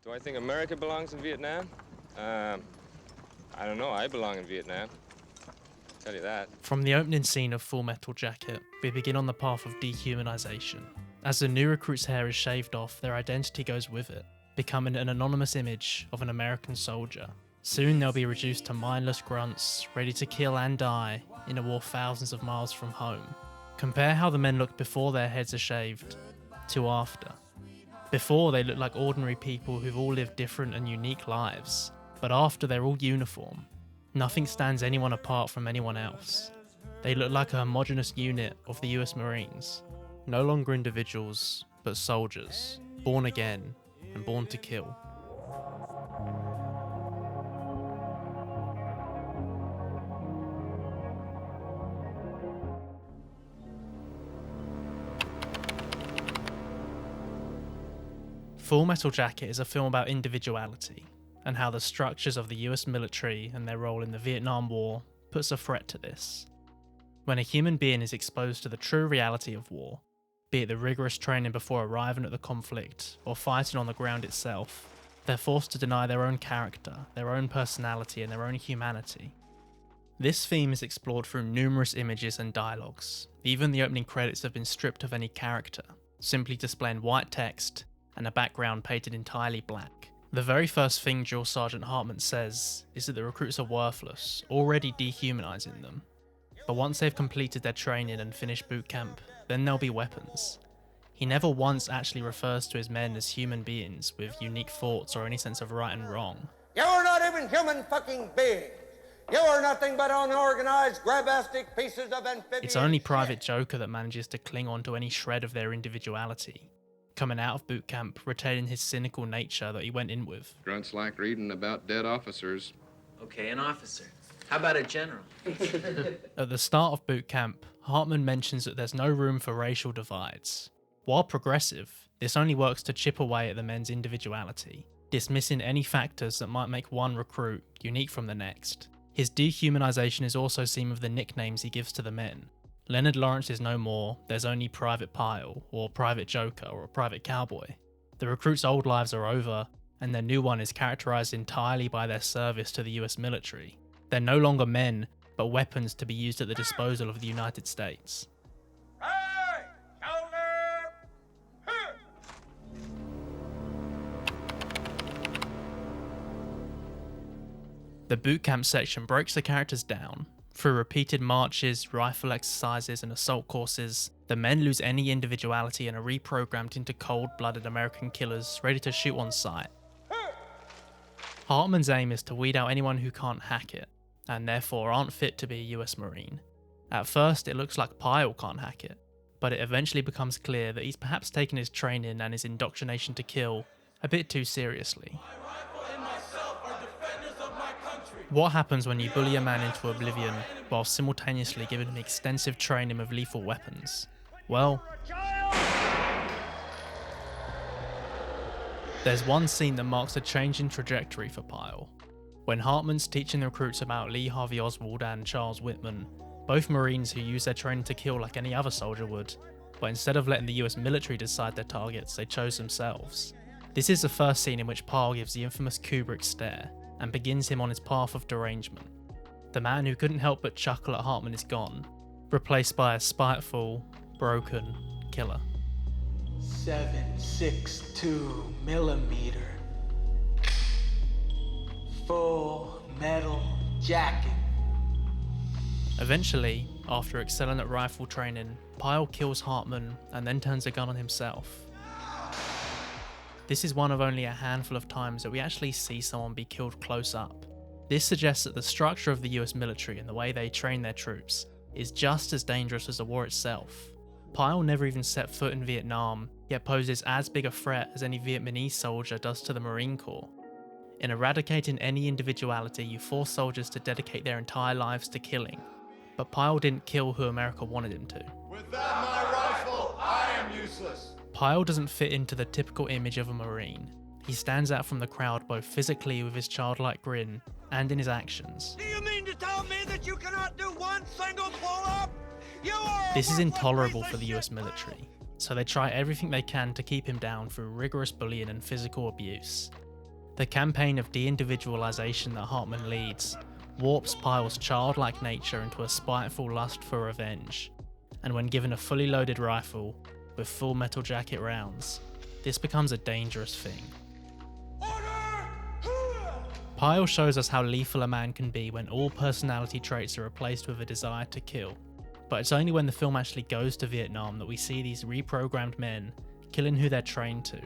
Do I think America belongs in Vietnam? I don't know. I belong in Vietnam. I'll tell you that. From the opening scene of Full Metal Jacket, we begin on the path of dehumanization. As the new recruit's hair is shaved off, their identity goes with it, becoming an anonymous image of an American soldier. Soon they'll be reduced to mindless grunts, ready to kill and die in a war thousands of miles from home. Compare how the men look before their heads are shaved to after. Before, they look like ordinary people who've all lived different and unique lives, but after, they're all uniform. Nothing stands anyone apart from anyone else. They look like a homogeneous unit of the US Marines. No longer individuals, but soldiers, born again and born to kill. Full Metal Jacket is a film about individuality, and how the structures of the US military and their role in the Vietnam War puts a threat to this. When a human being is exposed to the true reality of war, be it the rigorous training before arriving at the conflict or fighting on the ground itself, they're forced to deny their own character, their own personality and their own humanity. This theme is explored through numerous images and dialogues. Even the opening credits have been stripped of any character, simply displaying white text and a background painted entirely black. The very first thing Drill Sergeant Hartman says is that the recruits are worthless, already dehumanizing them. But once they've completed their training and finished boot camp, then they'll be weapons. He never once actually refers to his men as human beings with unique thoughts or any sense of right and wrong. You're not even human fucking beings. You are nothing but unorganized, grabastic pieces of amphibian It's only shit. Private Joker that manages to cling on to any shred of their individuality, coming out of boot camp retaining his cynical nature that he went in with. Grunts like reading about dead officers. Okay, an officer. How about a general? At the start of boot camp, Hartman mentions that there's no room for racial divides. While progressive, this only works to chip away at the men's individuality, dismissing any factors that might make one recruit unique from the next. His dehumanization is also seen with the nicknames he gives to the men. Leonard Lawrence is no more, there's only Private Pile, or Private Joker, or Private Cowboy. The recruits' old lives are over, and their new one is characterized entirely by their service to the US military. They're no longer men, but weapons to be used at the disposal of the United States. Hey! Shoulder! Huh! The boot camp section breaks the characters down. Through repeated marches, rifle exercises, and assault courses, the men lose any individuality and are reprogrammed into cold-blooded American killers ready to shoot on sight. Hartman's aim is to weed out anyone who can't hack it, and therefore aren't fit to be a US Marine. At first, it looks like Pyle can't hack it, but it eventually becomes clear that he's perhaps taken his training and his indoctrination to kill a bit too seriously. What happens when you bully a man into oblivion while simultaneously giving him extensive training with lethal weapons? Well, there's one scene that marks a change in trajectory for Pyle. When Hartman's teaching the recruits about Lee Harvey Oswald and Charles Whitman, both Marines who use their training to kill like any other soldier would, but instead of letting the US military decide their targets, they chose themselves. This is the first scene in which Pyle gives the infamous Kubrick stare, and begins him on his path of derangement. The man who couldn't help but chuckle at Hartman is gone, replaced by a spiteful, broken killer. 7.62 millimeter. Full Metal Jacket. Eventually, after excelling at rifle training, Pyle kills Hartman and then turns a gun on himself. This is one of only a handful of times that we actually see someone be killed close up. This suggests that the structure of the US military and the way they train their troops is just as dangerous as the war itself. Pyle never even set foot in Vietnam, yet poses as big a threat as any Vietnamese soldier does to the Marine Corps. In eradicating any individuality, you force soldiers to dedicate their entire lives to killing. But Pyle didn't kill who America wanted him to. Without my rifle, I am useless. Pyle doesn't fit into the typical image of a Marine. He stands out from the crowd both physically with his childlike grin and in his actions. Do you mean to tell me that you cannot do one single pull-up? You are This is intolerable for the US military, so they try everything they can to keep him down through rigorous bullying and physical abuse. The campaign of de-individualization that Hartman leads warps Pyle's childlike nature into a spiteful lust for revenge, and when given a fully loaded rifle with Full Metal Jacket rounds, this becomes a dangerous thing. Pyle shows us how lethal a man can be when all personality traits are replaced with a desire to kill, but it's only when the film actually goes to Vietnam that we see these reprogrammed men killing who they're trained to.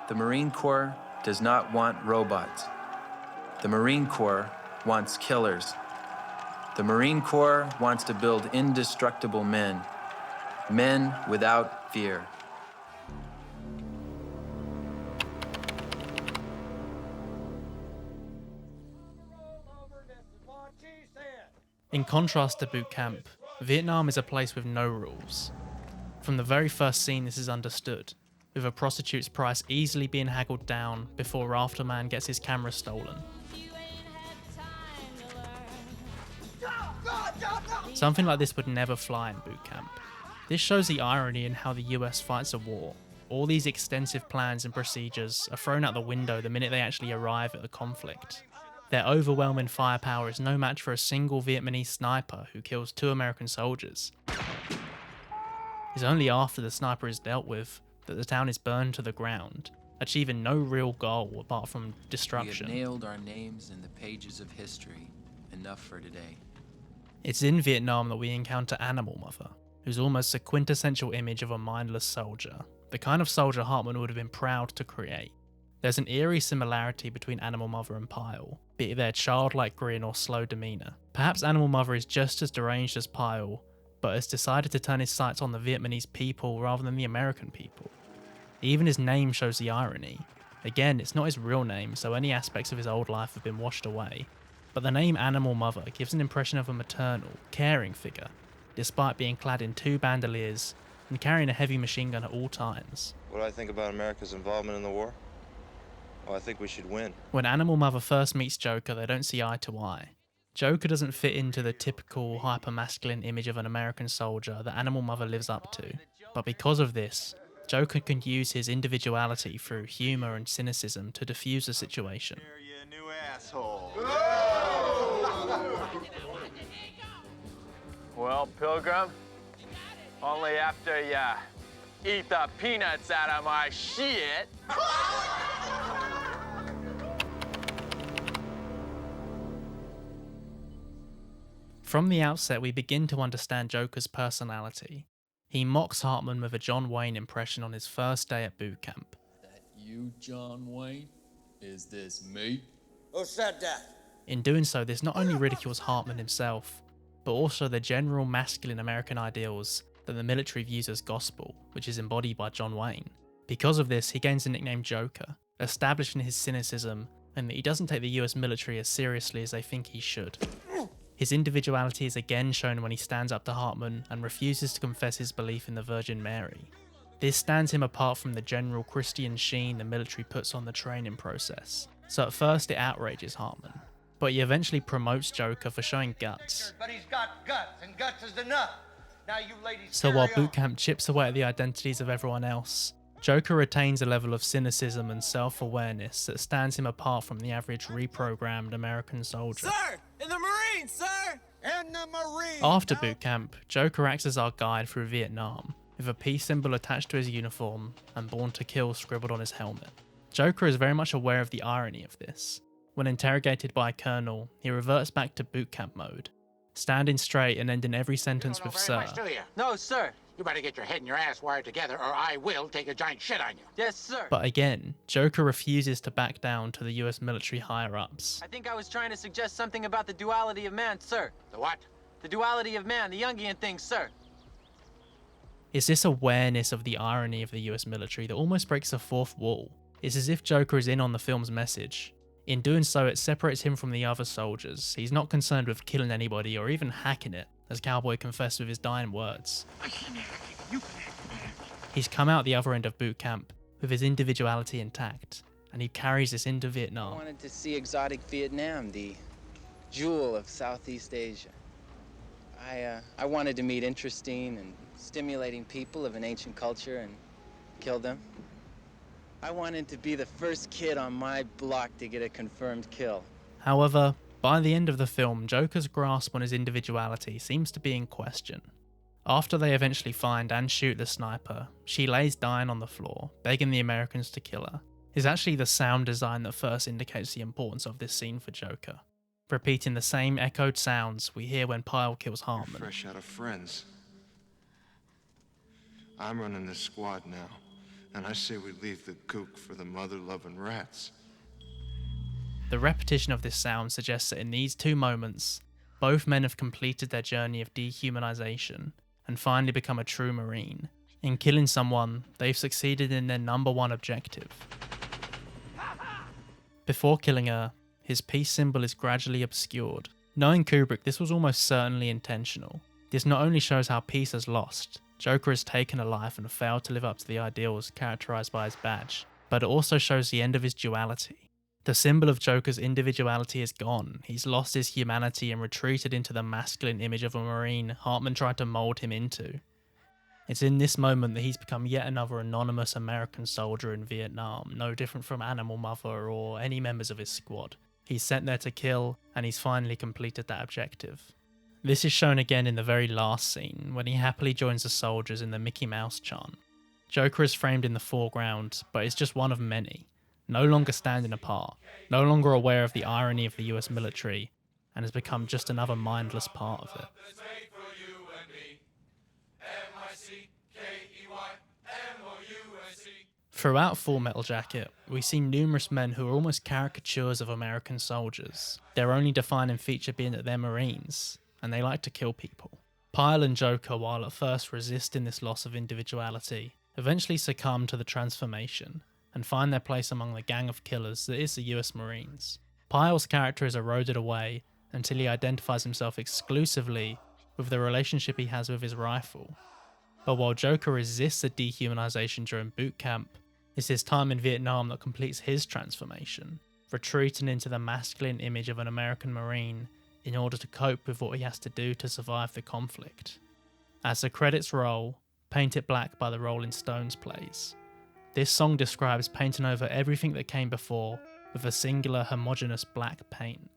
The Marine Corps does not want robots. The Marine Corps wants killers. The Marine Corps wants to build indestructible men, men without fear. In contrast to boot camp, Vietnam is a place with no rules. From the very first scene this is understood, with a prostitute's price easily being haggled down before Rafterman gets his camera stolen. Something like this would never fly in boot camp. This shows the irony in how the US fights a war. All these extensive plans and procedures are thrown out the window the minute they actually arrive at the conflict. Their overwhelming firepower is no match for a single Vietnamese sniper who kills 2 American soldiers. It's only after the sniper is dealt with that the town is burned to the ground, achieving no real goal apart from destruction. We have nailed our names in the pages of history. Enough for today. It's in Vietnam that we encounter Animal Mother, who's almost a quintessential image of a mindless soldier, the kind of soldier Hartman would have been proud to create. There's an eerie similarity between Animal Mother and Pyle, be it their childlike grin or slow demeanour. Perhaps Animal Mother is just as deranged as Pyle, but has decided to turn his sights on the Vietnamese people rather than the American people. Even his name shows the irony. Again, it's not his real name, so any aspects of his old life have been washed away. But the name Animal Mother gives an impression of a maternal, caring figure, despite being clad in 2 bandoliers and carrying a heavy machine gun at all times. What do I think about America's involvement in the war? Well, I think we should win. When Animal Mother first meets Joker, they don't see eye to eye. Joker doesn't fit into the typical hyper-masculine image of an American soldier that Animal Mother lives up to. But because of this, Joker can use his individuality through humour and cynicism to defuse the situation. You new asshole. Well, Pilgrim, only after ya eat the peanuts out of my shit. From the outset, we begin to understand Joker's personality. He mocks Hartman with a John Wayne impression on his first day at boot camp. That you, John Wayne? Is this me? Who said that? In doing so, this not only ridicules Hartman himself, but also the general masculine American ideals that the military views as gospel, which is embodied by John Wayne. Because of this, he gains the nickname Joker, establishing his cynicism and that he doesn't take the US military as seriously as they think he should. His individuality is again shown when he stands up to Hartman and refuses to confess his belief in the Virgin Mary. This stands him apart from the general Christian sheen the military puts on the training process. So at first it outrages Hartman, but he eventually promotes Joker for showing guts. But he's got guts, and guts is enough. Now you ladies So carry while on. boot camp chips away at the identities of everyone else, Joker retains a level of cynicism and self-awareness that stands him apart from the average reprogrammed American soldier. Sir! In the Marines, sir! In the Marines! After boot camp, Joker acts as our guide through Vietnam, with a peace symbol attached to his uniform and "Born to Kill" scribbled on his helmet. Joker is very much aware of the irony of this. When interrogated by a colonel, he reverts back to boot camp mode, standing straight and ending every sentence with "sir." No, sir. You better get your head and your ass wired together, or I will take a giant shit on you. Yes, sir. But again, Joker refuses to back down to the US military higher-ups. I think I was trying to suggest something about the duality of man, sir. The what? The duality of man, the Jungian thing, sir. It's this awareness of the irony of the US military that almost breaks the fourth wall. It's as if Joker is in on the film's message. In doing so, it separates him from the other soldiers. He's not concerned with killing anybody or even hacking it, as Cowboy confessed with his dying words. He's come out the other end of boot camp with his individuality intact, and he carries this into I Vietnam. wanted to see exotic Vietnam, the jewel of Southeast Asia. I wanted to meet interesting and stimulating people of an ancient culture and kill them. I wanted to be the first kid on my block to get a confirmed kill. However, by the end of the film, Joker's grasp on his individuality seems to be in question. After they eventually find and shoot the sniper, she lays dying on the floor, begging the Americans to kill her. It's actually the sound design that first indicates the importance of this scene for Joker, repeating the same echoed sounds we hear when Pyle kills Hartman. Fresh out of friends. I'm running this squad now, and I say we leave the kook for the mother-loving rats. The repetition of this sound suggests that in these two moments, both men have completed their journey of dehumanization and finally become a true Marine. In killing someone, they've succeeded in their #1 objective. Before killing her, his peace symbol is gradually obscured. Knowing Kubrick, this was almost certainly intentional. This not only shows how peace has lost, Joker has taken a life and failed to live up to the ideals characterized by his badge, but it also shows the end of his duality. The symbol of Joker's individuality is gone. He's lost his humanity and retreated into the masculine image of a Marine Hartman tried to mold him into. It's in this moment that he's become yet another anonymous American soldier in Vietnam, no different from Animal Mother or any members of his squad. He's sent there to kill, and he's finally completed that objective. This is shown again in the very last scene, when he happily joins the soldiers in the Mickey Mouse chant. Joker is framed in the foreground, but is just one of many, no longer standing apart, no longer aware of the irony of the US military, and has become just another mindless part of it. Throughout Full Metal Jacket, we see numerous men who are almost caricatures of American soldiers, their only defining feature being that they're Marines, and they like to kill people. Pyle and Joker, while at first resisting this loss of individuality, eventually succumb to the transformation, and find their place among the gang of killers that is the US Marines. Pyle's character is eroded away until he identifies himself exclusively with the relationship he has with his rifle. But while Joker resists the dehumanization during boot camp, it's his time in Vietnam that completes his transformation, retreating into the masculine image of an American Marine in order to cope with what he has to do to survive the conflict. As the credits roll, Paint It Black by the Rolling Stones plays. This song describes painting over everything that came before with a singular homogeneous black paint.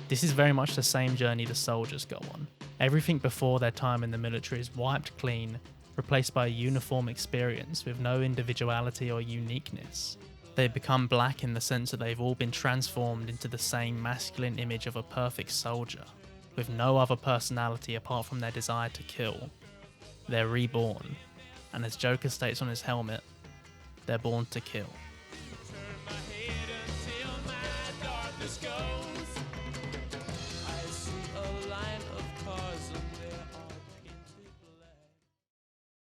This is very much the same journey the soldiers go on. Everything before their time in the military is wiped clean, replaced by a uniform experience with no individuality or uniqueness. They become black in the sense that they've all been transformed into the same masculine image of a perfect soldier, with no other personality apart from their desire to kill. They're reborn, and as Joker states on his helmet, they're born to kill.